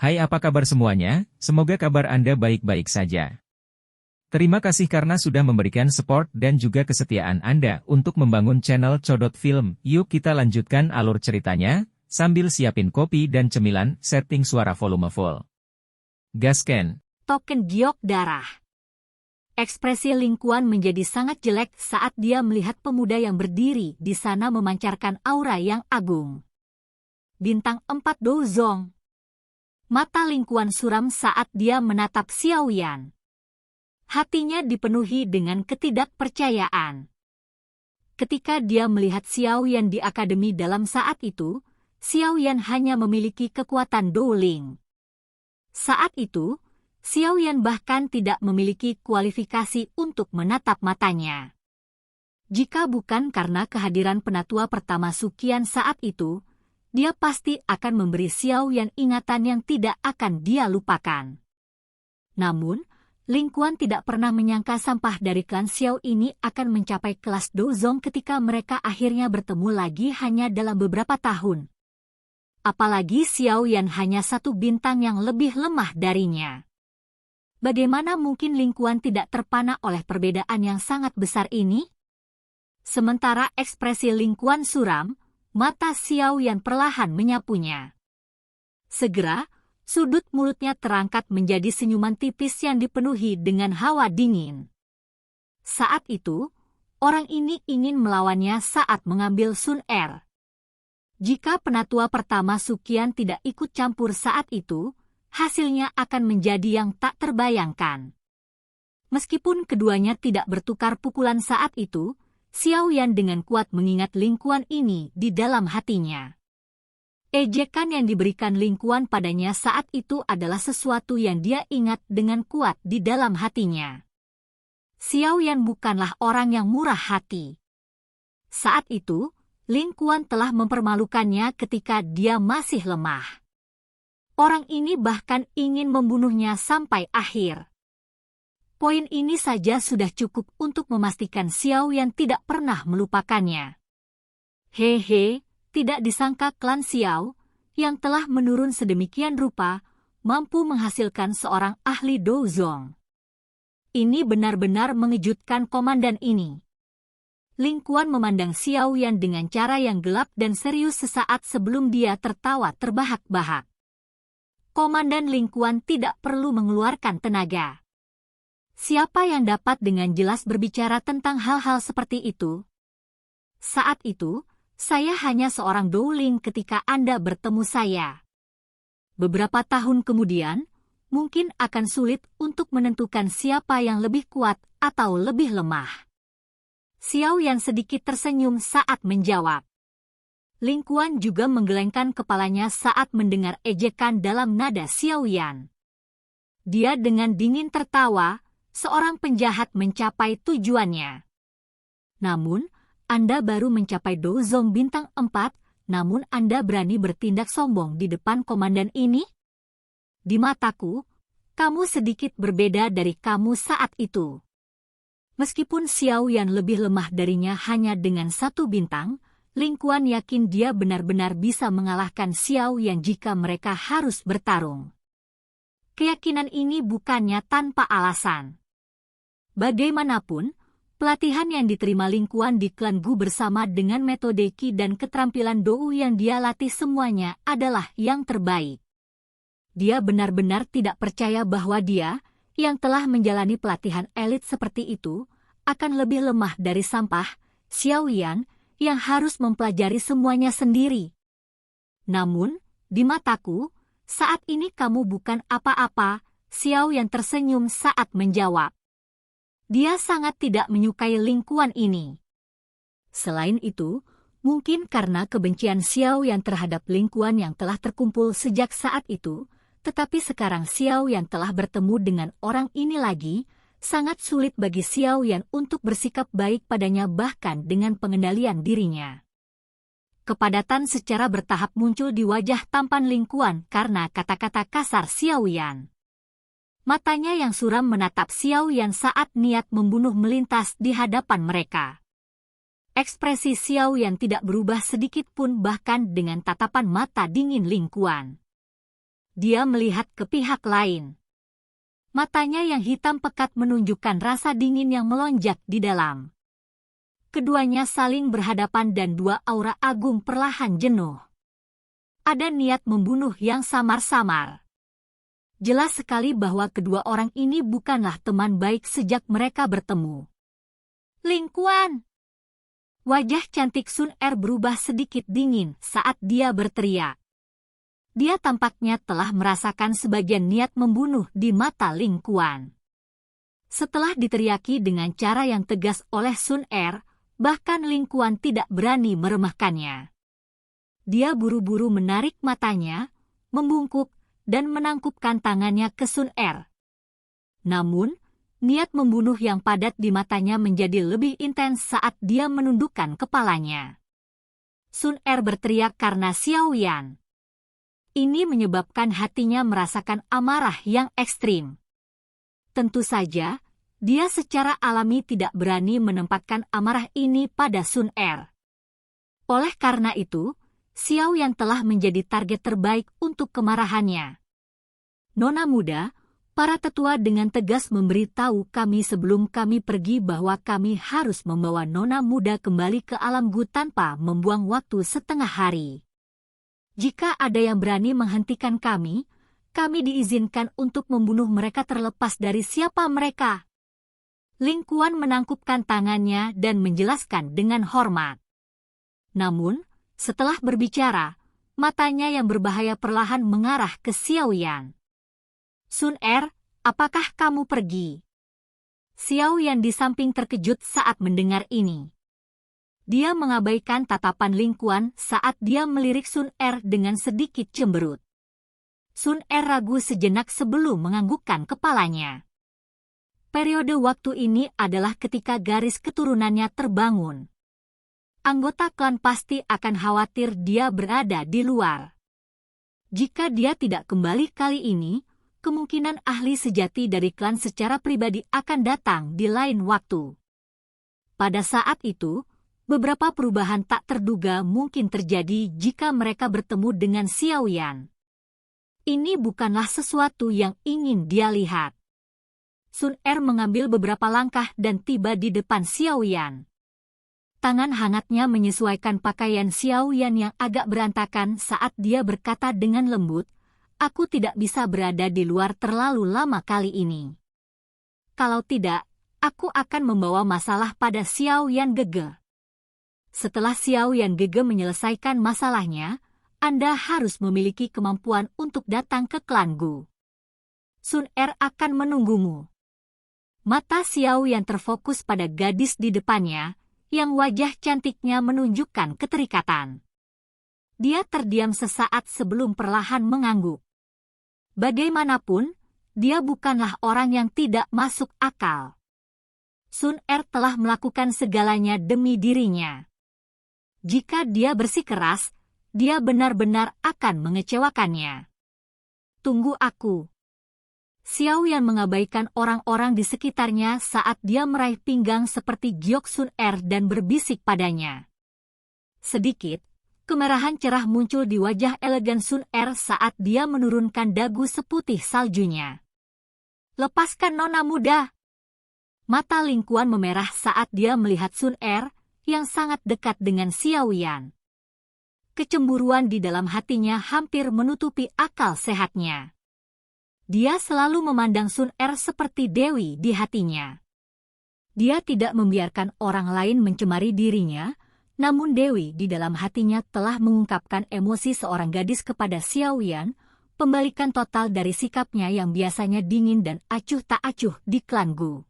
Hai, apa kabar semuanya? Semoga kabar Anda baik-baik saja. Terima kasih karena sudah memberikan support dan juga kesetiaan Anda untuk membangun channel Codot Film. Yuk kita lanjutkan alur ceritanya, sambil siapin kopi dan cemilan, setting suara volume full. Gasken. Token giok darah. Ekspresi Lingkuan menjadi sangat jelek saat dia melihat pemuda yang berdiri di sana memancarkan aura yang agung. Bintang 4 Douzong. Mata Lingkuan suram saat dia menatap Xiaoyan. Hatinya dipenuhi dengan ketidakpercayaan. Ketika dia melihat Xiaoyan di akademi dalam saat itu, Xiaoyan hanya memiliki kekuatan Douling. Saat itu, Xiaoyan bahkan tidak memiliki kualifikasi untuk menatap matanya. Jika bukan karena kehadiran penatua pertama Suqian saat itu, dia pasti akan memberi Xiaoyan ingatan yang tidak akan dia lupakan. Namun, Lingkuan tidak pernah menyangka sampah dari klan Xiao ini akan mencapai kelas Douzong ketika mereka akhirnya bertemu lagi hanya dalam beberapa tahun. Apalagi Xiaoyan hanya satu bintang yang lebih lemah darinya. Bagaimana mungkin Lingkuan tidak terpana oleh perbedaan yang sangat besar ini? Sementara ekspresi Lingkuan suram, mata Xiaoyan perlahan menyapunya. Segera, sudut mulutnya terangkat menjadi senyuman tipis yang dipenuhi dengan hawa dingin. Saat itu, orang ini ingin melawannya saat mengambil Sun Er. Jika penatua pertama Suqian tidak ikut campur saat itu, hasilnya akan menjadi yang tak terbayangkan. Meskipun keduanya tidak bertukar pukulan saat itu, Xiaoyan dengan kuat mengingat Lingkuan ini di dalam hatinya. Ejekan yang diberikan Lingkuan padanya saat itu adalah sesuatu yang dia ingat dengan kuat di dalam hatinya. Xiaoyan bukanlah orang yang murah hati. Saat itu, Lingkuan telah mempermalukannya ketika dia masih lemah. Orang ini bahkan ingin membunuhnya sampai akhir. Poin ini saja sudah cukup untuk memastikan Xiaoyan tidak pernah melupakannya. Hehe. Tidak disangka klan Xiao, yang telah menurun sedemikian rupa, mampu menghasilkan seorang ahli Douzong. Ini benar-benar mengejutkan komandan ini. Lingkuan memandang Xiaoyan dengan cara yang gelap dan serius sesaat sebelum dia tertawa terbahak-bahak. Komandan Lingkuan tidak perlu mengeluarkan tenaga. Siapa yang dapat dengan jelas berbicara tentang hal-hal seperti itu? Saat itu, saya hanya seorang Douling ketika Anda bertemu saya. Beberapa tahun kemudian, mungkin akan sulit untuk menentukan siapa yang lebih kuat atau lebih lemah. Xiaoyan sedikit tersenyum saat menjawab. Lingkuan juga menggelengkan kepalanya saat mendengar ejekan dalam nada Xiaoyan. Dia dengan dingin tertawa, seorang penjahat mencapai tujuannya. Namun, Anda baru mencapai Douzong bintang 4, namun Anda berani bertindak sombong di depan komandan ini? Di mataku, kamu sedikit berbeda dari kamu saat itu. Meskipun Xiaoyan lebih lemah darinya hanya dengan satu bintang, Lingkuan yakin dia benar-benar bisa mengalahkan Xiaoyan jika mereka harus bertarung. Keyakinan ini bukannya tanpa alasan. Bagaimanapun, pelatihan yang diterima Lingkuan di klan Gu bersama dengan metode Qi dan keterampilan Dou yang dia latih semuanya adalah yang terbaik. Dia benar-benar tidak percaya bahwa dia, yang telah menjalani pelatihan elit seperti itu, akan lebih lemah dari sampah, Xiaoyan, yang harus mempelajari semuanya sendiri. Namun, di mataku, saat ini kamu bukan apa-apa, Xiaoyan tersenyum saat menjawab. Dia sangat tidak menyukai Lingkuan ini. Selain itu, mungkin karena kebencian Xiaoyan terhadap Lingkuan yang telah terkumpul sejak saat itu, tetapi sekarang Xiaoyan telah bertemu dengan orang ini lagi, sangat sulit bagi Xiaoyan untuk bersikap baik padanya bahkan dengan pengendalian dirinya. Kepadatan secara bertahap muncul di wajah tampan Lingkuan karena kata-kata kasar Xiaoyan. Matanya yang suram menatap Xiaoyan saat niat membunuh melintas di hadapan mereka. Ekspresi Xiaoyan tidak berubah sedikit pun bahkan dengan tatapan mata dingin Lingkuan. Dia melihat ke pihak lain. Matanya yang hitam pekat menunjukkan rasa dingin yang melonjak di dalam. Keduanya saling berhadapan dan dua aura agung perlahan jenuh. Ada niat membunuh yang samar-samar. Jelas sekali bahwa kedua orang ini bukanlah teman baik sejak mereka bertemu. Ling Quan! Wajah cantik Sun Er berubah sedikit dingin saat dia berteriak. Dia tampaknya telah merasakan sebagian niat membunuh di mata Ling Quan. Setelah diteriaki dengan cara yang tegas oleh Sun Er, bahkan Ling Quan tidak berani meremehkannya. Dia buru-buru menarik matanya, membungkuk, dan menangkupkan tangannya ke Sun Er. Namun, niat membunuh yang padat di matanya menjadi lebih intens saat dia menundukkan kepalanya. Sun Er berteriak karena Xiao Yan. Ini menyebabkan hatinya merasakan amarah yang ekstrim. Tentu saja, dia secara alami tidak berani menempatkan amarah ini pada Sun Er. Oleh karena itu, Xiao Yan telah menjadi target terbaik untuk kemarahannya. Nona muda, para tetua dengan tegas memberitahu kami sebelum kami pergi bahwa kami harus membawa Nona muda kembali ke alam Gu tanpa membuang waktu setengah hari. Jika ada yang berani menghentikan kami diizinkan untuk membunuh mereka terlepas dari siapa mereka. Ling Quan menangkupkan tangannya dan menjelaskan dengan hormat. Namun, setelah berbicara, matanya yang berbahaya perlahan mengarah ke Xiao Yan. Sun Er, apakah kamu pergi? Xiao Yan di samping terkejut saat mendengar ini. Dia mengabaikan tatapan Ling Quan saat dia melirik Sun Er dengan sedikit cemberut. Sun Er ragu sejenak sebelum menganggukkan kepalanya. Periode waktu ini adalah ketika garis keturunannya terbangun. Anggota klan pasti akan khawatir dia berada di luar. Jika dia tidak kembali kali ini, kemungkinan ahli sejati dari klan secara pribadi akan datang di lain waktu. Pada saat itu, beberapa perubahan tak terduga mungkin terjadi jika mereka bertemu dengan Xiao Yan. Ini bukanlah sesuatu yang ingin dia lihat. Sun Er mengambil beberapa langkah dan tiba di depan Xiao Yan. Tangan hangatnya menyesuaikan pakaian Xiao Yan yang agak berantakan saat dia berkata dengan lembut, "Aku tidak bisa berada di luar terlalu lama kali ini. Kalau tidak, aku akan membawa masalah pada Xiao Yan Gege." Setelah Xiao Yan Gege menyelesaikan masalahnya, Anda harus memiliki kemampuan untuk datang ke klan Gu. Sun Er akan menunggumu. Mata Xiao Yan terfokus pada gadis di depannya, yang wajah cantiknya menunjukkan keterikatan. Dia terdiam sesaat sebelum perlahan mengangguk. Bagaimanapun, dia bukanlah orang yang tidak masuk akal. Sun Er telah melakukan segalanya demi dirinya. Jika dia bersikeras, dia benar-benar akan mengecewakannya. Tunggu aku. Xiao Yan mengabaikan orang-orang di sekitarnya saat dia meraih pinggang seperti giok Sun Er dan berbisik padanya. Sedikit, kemerahan cerah muncul di wajah elegan Sun Er saat dia menurunkan dagu seputih saljunya. Lepaskan nona muda. Mata Ling Quan memerah saat dia melihat Sun Er, yang sangat dekat dengan Xiao Yan. Kecemburuan di dalam hatinya hampir menutupi akal sehatnya. Dia selalu memandang Sun Er seperti dewi di hatinya. Dia tidak membiarkan orang lain mencemari dirinya, namun dewi di dalam hatinya telah mengungkapkan emosi seorang gadis kepada Xiao Yan, pembalikan total dari sikapnya yang biasanya dingin dan acuh tak acuh di klan Gu.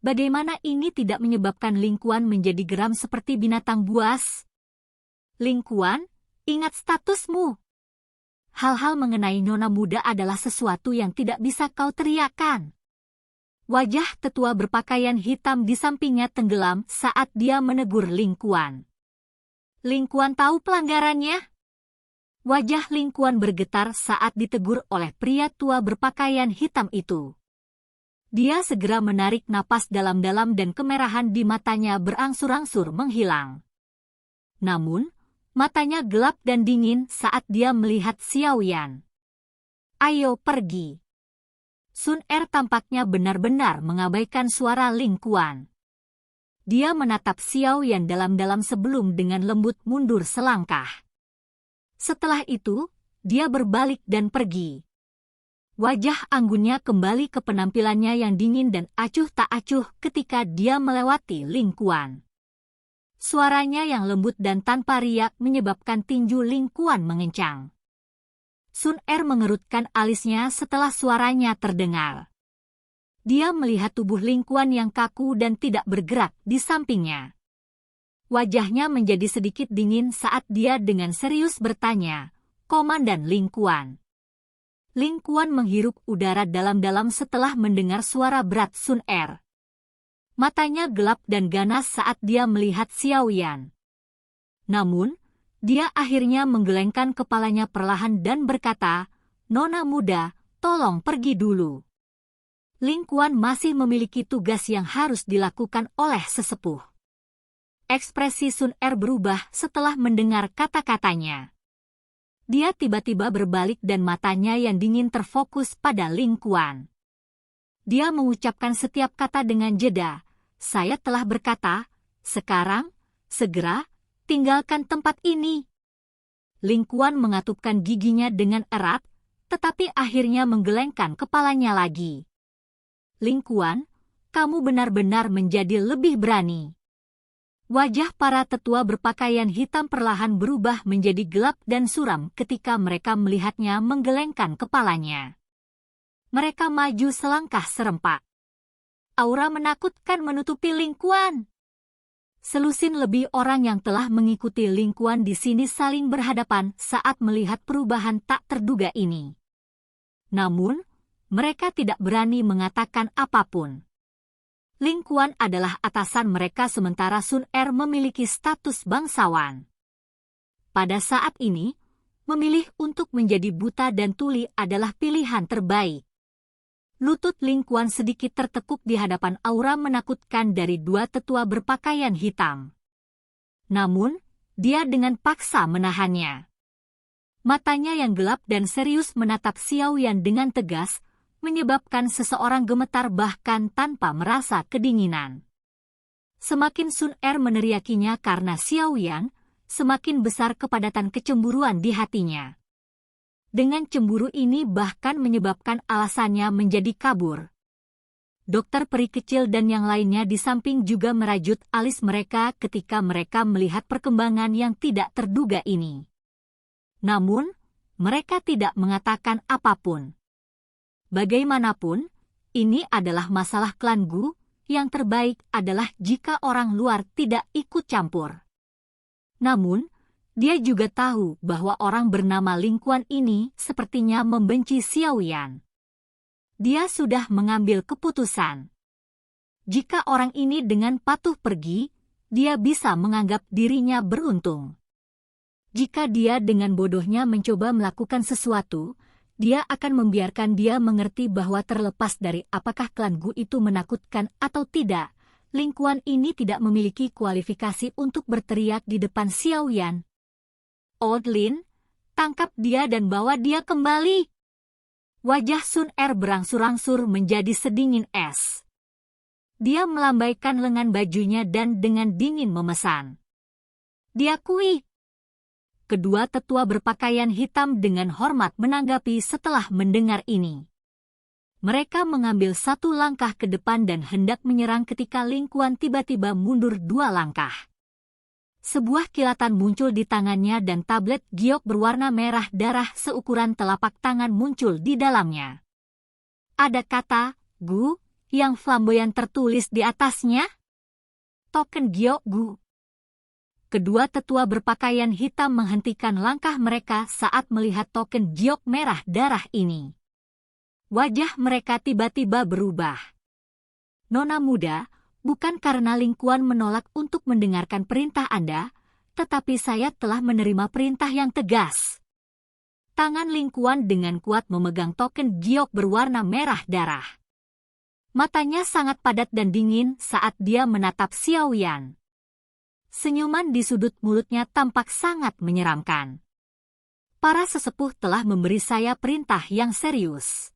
Bagaimana ini tidak menyebabkan Ling Quan menjadi geram seperti binatang buas? Ling Quan, ingat statusmu. Hal-hal mengenai nona muda adalah sesuatu yang tidak bisa kau teriakkan. Wajah tetua berpakaian hitam di sampingnya tenggelam saat dia menegur Ling Quan. Ling Quan tahu pelanggarannya? Wajah Ling Quan bergetar saat ditegur oleh pria tua berpakaian hitam itu. Dia segera menarik napas dalam-dalam dan kemerahan di matanya berangsur-angsur menghilang. Namun, matanya gelap dan dingin saat dia melihat Xiao Yan. Ayo pergi. Sun Er tampaknya benar-benar mengabaikan suara Ling Kuan. Dia menatap Xiao Yan dalam-dalam sebelum dengan lembut mundur selangkah. Setelah itu, dia berbalik dan pergi. Wajah anggunnya kembali ke penampilannya yang dingin dan acuh tak acuh ketika dia melewati Ling Kuan. Suaranya yang lembut dan tanpa riak menyebabkan tinju Ling Kuan mengencang. Sun Er mengerutkan alisnya setelah suaranya terdengar. Dia melihat tubuh Ling Kuan yang kaku dan tidak bergerak di sampingnya. Wajahnya menjadi sedikit dingin saat dia dengan serius bertanya, "Komandan Ling Kuan." Ling Kuan menghirup udara dalam-dalam setelah mendengar suara berat Sun Er. Matanya gelap dan ganas saat dia melihat Xiao Yan. Namun, dia akhirnya menggelengkan kepalanya perlahan dan berkata, "Nona muda, tolong pergi dulu." Ling Kuan masih memiliki tugas yang harus dilakukan oleh sesepuh. Ekspresi Sun Er berubah setelah mendengar kata-katanya. Dia tiba-tiba berbalik dan matanya yang dingin terfokus pada Ling Kuan. Dia mengucapkan setiap kata dengan jeda. "Saya telah berkata, sekarang, segera, tinggalkan tempat ini." Ling Kuan mengatupkan giginya dengan erat, tetapi akhirnya menggelengkan kepalanya lagi. "Ling Kuan, kamu benar-benar menjadi lebih berani." Wajah para tetua berpakaian hitam perlahan berubah menjadi gelap dan suram ketika mereka melihatnya menggelengkan kepalanya. Mereka maju selangkah serempak. Aura menakutkan menutupi Ling Kuan. Selusin lebih orang yang telah mengikuti Ling Kuan di sini saling berhadapan saat melihat perubahan tak terduga ini. Namun, mereka tidak berani mengatakan apapun. Ling Kuan adalah atasan mereka sementara Sun Er memiliki status bangsawan. Pada saat ini, memilih untuk menjadi buta dan tuli adalah pilihan terbaik. Lutut Ling Kuan sedikit tertekuk di hadapan aura menakutkan dari dua tetua berpakaian hitam. Namun, dia dengan paksa menahannya. Matanya yang gelap dan serius menatap Xiao Yan dengan tegas, menyebabkan seseorang gemetar bahkan tanpa merasa kedinginan. Semakin Sun Er meneriakinya karena Xiao Yan, semakin besar kepadatan kecemburuan di hatinya. Dengan cemburu ini bahkan menyebabkan alasannya menjadi kabur. Dokter peri kecil dan yang lainnya di samping juga merajut alis mereka ketika mereka melihat perkembangan yang tidak terduga ini. Namun, mereka tidak mengatakan apapun. Bagaimanapun, ini adalah masalah klan Gu, yang terbaik adalah jika orang luar tidak ikut campur. Namun, dia juga tahu bahwa orang bernama Ling Kuan ini sepertinya membenci Xiao Yan. Dia sudah mengambil keputusan. Jika orang ini dengan patuh pergi, dia bisa menganggap dirinya beruntung. Jika dia dengan bodohnya mencoba melakukan sesuatu, dia akan membiarkan dia mengerti bahwa terlepas dari apakah klan Gu itu menakutkan atau tidak, Ling Kuan ini tidak memiliki kualifikasi untuk berteriak di depan Xiao Yan. "Old Lin, tangkap dia dan bawa dia kembali." Wajah Sun Er berangsur-angsur menjadi sedingin es. Dia melambaikan lengan bajunya dan dengan dingin memesan, "Diakui." Kedua tetua berpakaian hitam dengan hormat menanggapi setelah mendengar ini. Mereka mengambil satu langkah ke depan dan hendak menyerang ketika Ling Kuan tiba-tiba mundur 2 langkah. Sebuah kilatan muncul di tangannya dan tablet giok berwarna merah darah seukuran telapak tangan muncul di dalamnya. Ada kata Gu yang flamboyan tertulis di atasnya. Token giok Gu. Kedua tetua berpakaian hitam menghentikan langkah mereka saat melihat token giok merah darah ini. Wajah mereka tiba-tiba berubah. "Nona muda, bukan karena Ling Kuan menolak untuk mendengarkan perintah Anda, tetapi saya telah menerima perintah yang tegas." Tangan Ling Kuan dengan kuat memegang token giok berwarna merah darah. Matanya sangat padat dan dingin saat dia menatap Xiao Yan. Senyuman di sudut mulutnya tampak sangat menyeramkan. para sesepuh telah memberi saya perintah yang serius.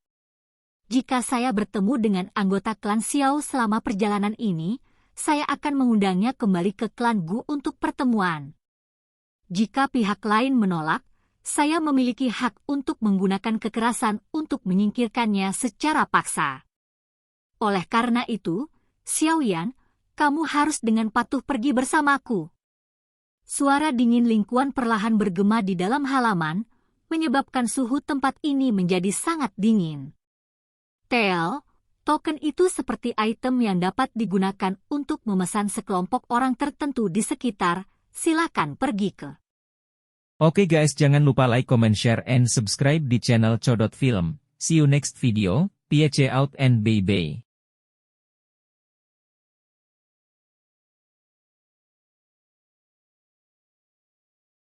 Jika saya bertemu dengan anggota klan Xiao selama perjalanan ini, saya akan mengundangnya kembali ke klan Gu untuk pertemuan. Jika pihak lain menolak, saya memiliki hak untuk menggunakan kekerasan untuk menyingkirkannya secara paksa. Oleh karena itu, Xiaoyan, kamu harus dengan patuh pergi bersamaku. Suara dingin Ling Quan perlahan bergema di dalam halaman, menyebabkan suhu tempat ini menjadi sangat dingin. Tel, token itu seperti item yang dapat digunakan untuk memesan sekelompok orang tertentu di sekitar, silakan pergi ke. Oke guys, jangan lupa like, comment, share, and subscribe di channel Codot Film. See you next video, PH out and bye-bye.